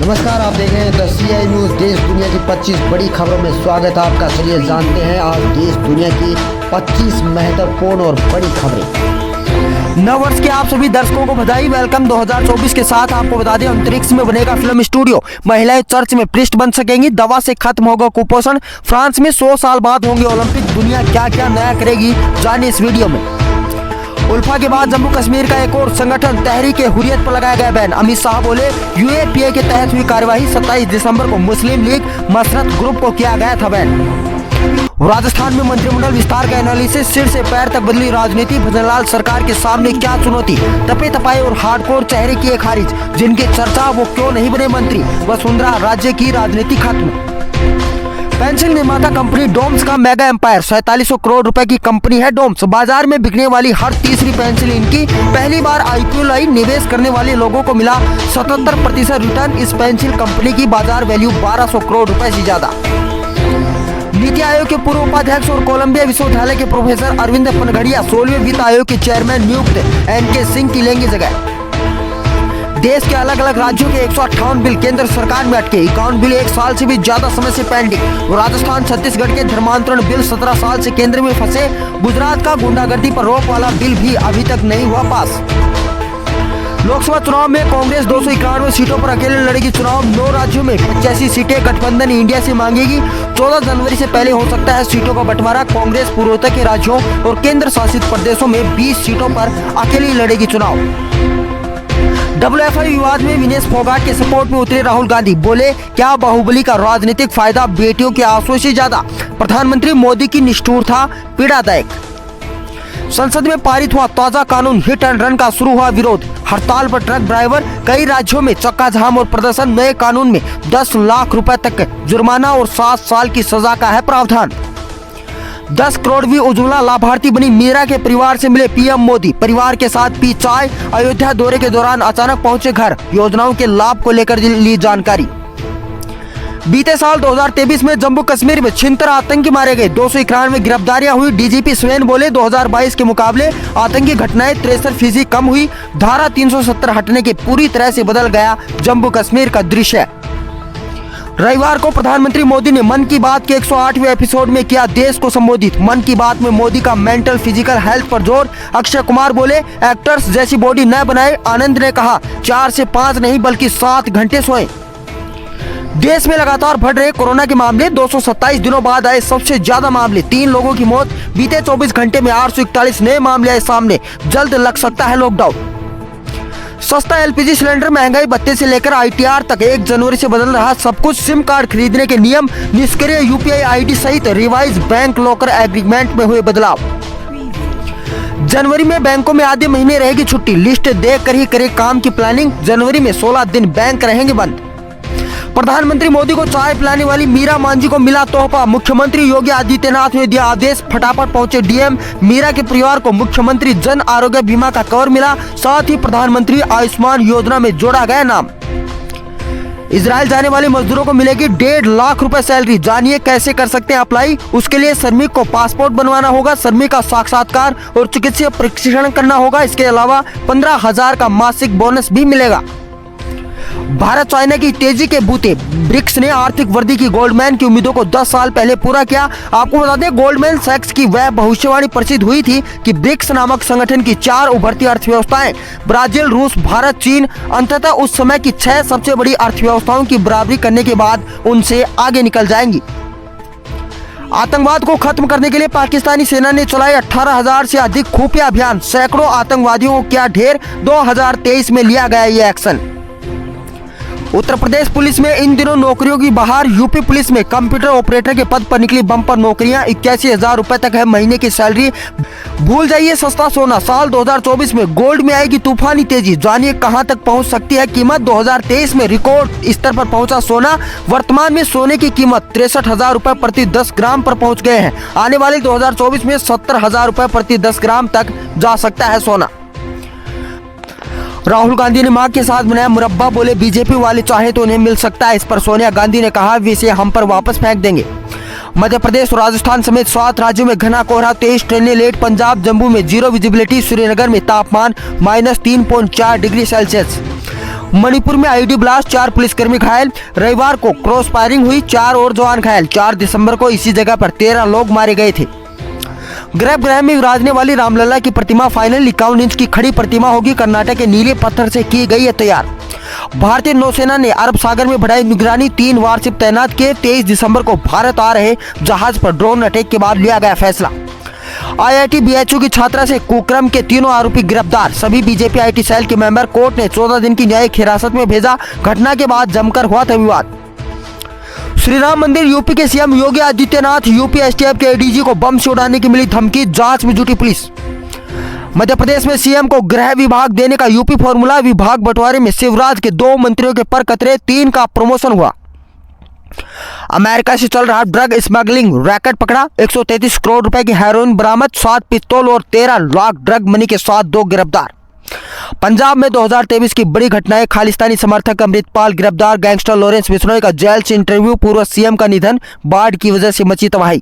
नमस्कार, आप देख रहे हैं द CI न्यूज़। देश दुनिया की 25 बड़ी खबरों में स्वागत है आपका। चलिए जानते हैं आज देश दुनिया की 25 महत्वपूर्ण और बड़ी खबरें। नव वर्ष के आप सभी दर्शकों को बधाई। वेलकम 2024 के साथ आपको बता दें, अंतरिक्ष में बनेगा फिल्म स्टूडियो, महिलाएं चर्च में प्रीस्ट बन सकेंगी, दवा से खत्म होगा कुपोषण, फ्रांस में 100 साल बाद होंगे ओलंपिक, दुनिया क्या क्या नया करेगी जानिए इस वीडियो में। उल्फा के बाद जम्मू कश्मीर का एक और संगठन तहरीक-ए हुर्रियत पर लगाया गया बैन। अमित शाह बोले UAPA के तहत हुई कार्यवाही। 27 दिसंबर को मुस्लिम लीग मसरत ग्रुप को किया गया था बैन। राजस्थान में मंत्रिमंडल विस्तार का एनालिसिस, सिर से पैर तक बदली राजनीति, भजनलाल सरकार के सामने क्या चुनौती, तपे तपाए और हार्डकोर चेहरे किए खारिज, जिनके चर्चा वो क्यों नहीं बने मंत्री, वसुंधरा राज्य की राजनीति खत्म। पेंसिल निर्माता कंपनी डोम्स का मेगा एम्पायर, 4700 करोड़ रुपए की कंपनी है डोम्स। बाजार में बिकने वाली हर तीसरी पेंसिल इनकी। पहली बार IPO लाई, निवेश करने वाले लोगों को मिला 77% रिटर्न। इस पेंसिल कंपनी की बाजार वैल्यू 1200 करोड़ रुपए से ज्यादा। नीति आयोग के पूर्व उपाध्यक्ष और कोलंबिया विश्वविद्यालय के प्रोफेसर अरविंद पनघड़िया 16वें वित्त आयोग के चेयरमैन नियुक्त। NK सिंह की लेंगे जगह। देश के अलग अलग राज्यों के 158 बिल केंद्र सरकार में अटके। 51 बिल 1 साल से भी ज्यादा समय से पेंडिंग। राजस्थान छत्तीसगढ़ के धर्मांतरण बिल 17 साल से केंद्र में फंसे। गुजरात का गुंडागर्दी पर रोक वाला बिल भी अभी तक नहीं हुआ पास। लोकसभा चुनाव में कांग्रेस 291 सीटों पर अकेले लड़ेगी चुनाव। 9 राज्यों में 85 सीटें गठबंधन इंडिया से मांगेगी। 14 जनवरी से पहले हो सकता है सीटों का बंटवारा। कांग्रेस पूर्वोत्तर के राज्यों और केंद्र शासित प्रदेशों में 20 सीटों पर अकेली लड़ेगी चुनाव। WFI विवाद में विनेश फोगाट के सपोर्ट में उतरे राहुल गांधी, बोले क्या बाहुबली का राजनीतिक फायदा बेटियों के आंसुओं से ज्यादा। प्रधानमंत्री मोदी की निष्ठुरता पीड़ादायक। संसद में पारित हुआ ताजा कानून, हिट एंड रन का शुरू हुआ विरोध। हड़ताल पर ट्रक ड्राइवर, कई राज्यों में चक्का जाम और प्रदर्शन। नए कानून में 10 लाख रुपए तक जुर्माना और 7 साल की सजा का है प्रावधान। 10 करोड़वीं उज्ज्वला लाभार्थी बनी मीरा के परिवार से मिले PM मोदी, परिवार के साथ पी चाय। अयोध्या दौरे के दौरान अचानक पहुंचे घर, योजनाओं के लाभ को लेकर ली जानकारी। बीते साल 2023 में जम्मू कश्मीर में छिहत्तर आतंकी मारे गए, 291 गिरफ्तारियां हुई। DGP स्वयं बोले 2022 के मुकाबले आतंकी घटनाएं 63% कम हुई। धारा 370 हटने के पूरी तरह से बदल गया जम्मू कश्मीर का दृश्य। रविवार को प्रधानमंत्री मोदी ने मन की बात के 108वें एपिसोड में किया देश को संबोधित। मन की बात में मोदी का मेंटल फिजिकल हेल्थ पर जोर। अक्षय कुमार बोले एक्टर्स जैसी बॉडी न बनाए। आनंद ने कहा 4 से 5 नहीं बल्कि 7 घंटे सोएं। देश में लगातार बढ़ रहे कोरोना के मामले, 227 दिनों बाद आए सबसे ज्यादा मामले, 3 लोगों की मौत। बीते 24 घंटे में 841 नए मामले आए सामने। जल्द लग सकता है लॉकडाउन। सस्ता LPG सिलेंडर, महंगाई भत्ते से लेकर ITR तक 1 जनवरी से बदल रहा सब कुछ। सिम कार्ड खरीदने के नियम, निष्क्रिय UPI ID सहित रिवाइज बैंक लॉकर एग्रीमेंट में हुए बदलाव। जनवरी में बैंकों में आधे महीने रहेगी छुट्टी, लिस्ट देखकर ही करे काम की प्लानिंग। जनवरी में 16 दिन बैंक रहेंगे बंद। प्रधानमंत्री मोदी को चाय पिलाने वाली मीरा मांझी को मिला तोहफा। मुख्यमंत्री योगी आदित्यनाथ ने दिया आदेश, फटाफट पहुंचे DM। मीरा के परिवार को मुख्यमंत्री जन आरोग्य बीमा का कवर मिला, साथ ही प्रधानमंत्री आयुष्मान योजना में जोड़ा गया नाम। इजराइल जाने वाले मजदूरों को मिलेगी 1.5 लाख रुपए सैलरी। जानिए कैसे कर सकते हैं अप्लाई। उसके लिए श्रमिक को पासपोर्ट बनवाना होगा, श्रमिक का साक्षात्कार और चिकित्सीय परीक्षण करना होगा। इसके अलावा 15,000 का मासिक बोनस भी मिलेगा। भारत चाइना की तेजी के बूते, ब्रिक्स ने आर्थिक वृद्धि की गोल्डमैन की उम्मीदों को 10 साल पहले पूरा किया। आपको बता दें गोल्डमैन सैक्स की वह भविष्यवाणी प्रसिद्ध हुई थी कि ब्रिक्स नामक संगठन की 4 उभरती अर्थव्यवस्थाएं, ब्राजील, रूस, भारत, चीन, अंततः उस समय की 6 सबसे बड़ी अर्थव्यवस्थाओं की बराबरी करने के बाद उनसे आगे निकल जाएंगी। आतंकवाद को खत्म करने के लिए पाकिस्तानी सेना ने चलाए 18,000 से अधिक खुफिया अभियान, सैकड़ों आतंकवादियों को किया ढेर। 2023 में लिया गया ये एक्शन। उत्तर प्रदेश पुलिस में इन दिनों नौकरियों की बहार। यूपी पुलिस में कंप्यूटर ऑपरेटर के पद पर निकली बम्पर नौकरियां। 81,000 रुपए तक है महीने की सैलरी। भूल जाइए सस्ता सोना, साल 2024 में गोल्ड में आएगी तूफानी तेजी। जानिए कहां तक पहुंच सकती है कीमत। 2023 में रिकॉर्ड स्तर पर पहुंचा सोना। वर्तमान में सोने की कीमत 63,000 रुपए प्रति 10 ग्राम पर पहुंच गए हैं। आने वाले 2024 में 70,000 रुपए प्रति 10 ग्राम तक जा सकता है सोना। राहुल गांधी ने मां के साथ बनाया मुरब्बा, बोले बीजेपी वाले चाहे तो उन्हें मिल सकता है। इस पर सोनिया गांधी ने कहा वे इसे हम पर वापस फेंक देंगे। मध्य प्रदेश और राजस्थान समेत 7 राज्यों में घना कोहरा, 23 ट्रेनें लेट। पंजाब जम्मू में जीरो विजिबिलिटी। श्रीनगर में तापमान -3.4 डिग्री सेल्सियस। मणिपुर में आईडी ब्लास्ट, 4 पुलिसकर्मी घायल। रविवार को क्रॉस फायरिंग हुई, 4 और जवान घायल। 4 दिसंबर को इसी जगह पर 13 लोग मारे गए थे। गर्भगृह में विराजने वाली रामलला की प्रतिमा फाइनल 51 इंच की खड़ी प्रतिमा होगी। कर्नाटक के नीले पत्थर से की गई है तैयार। भारतीय नौसेना ने अरब सागर में बढ़ाई निगरानी, 3 वारशिप तैनात किए। 23 दिसंबर को भारत आ रहे जहाज पर ड्रोन अटैक के बाद लिया गया फैसला। IIT BHU की छात्रा से कुक्रम के 3 आरोपी गिरफ्तार। सभी बीजेपी IT सेल के मेंबर। कोर्ट ने 14 दिन की न्यायिक हिरासत में भेजा। घटना के बाद जमकर हुआ था विवाद। श्री राम मंदिर, यूपी के CM Yogi Adityanath. UP STF के ADG को बम से उड़ाने की मिली धमकी, जांच में जुटी पुलिस। मध्य प्रदेश में सीएम को गृह विभाग देने का यूपी फॉर्मूला। विभाग बंटवारे में शिवराज के 2 मंत्रियों के पर कतरे, 3 का प्रमोशन हुआ। अमेरिका से चल रहा ड्रग स्मगलिंग रैकेट पकड़ा, 133 करोड़ रुपए की हेरोइन बरामद, 7 पिस्तौल और 13 लाख ड्रग मनी के साथ 2 गिरफ्तार। पंजाब में 2023 की बड़ी घटनाएं, खालिस्तानी समर्थक अमृतपाल गिरफ्तार। गैंगस्टर लॉरेंस बिश्नोई का जेल से इंटरव्यू। पूर्व सीएम का निधन, बाढ़ की वजह से मची तबाही।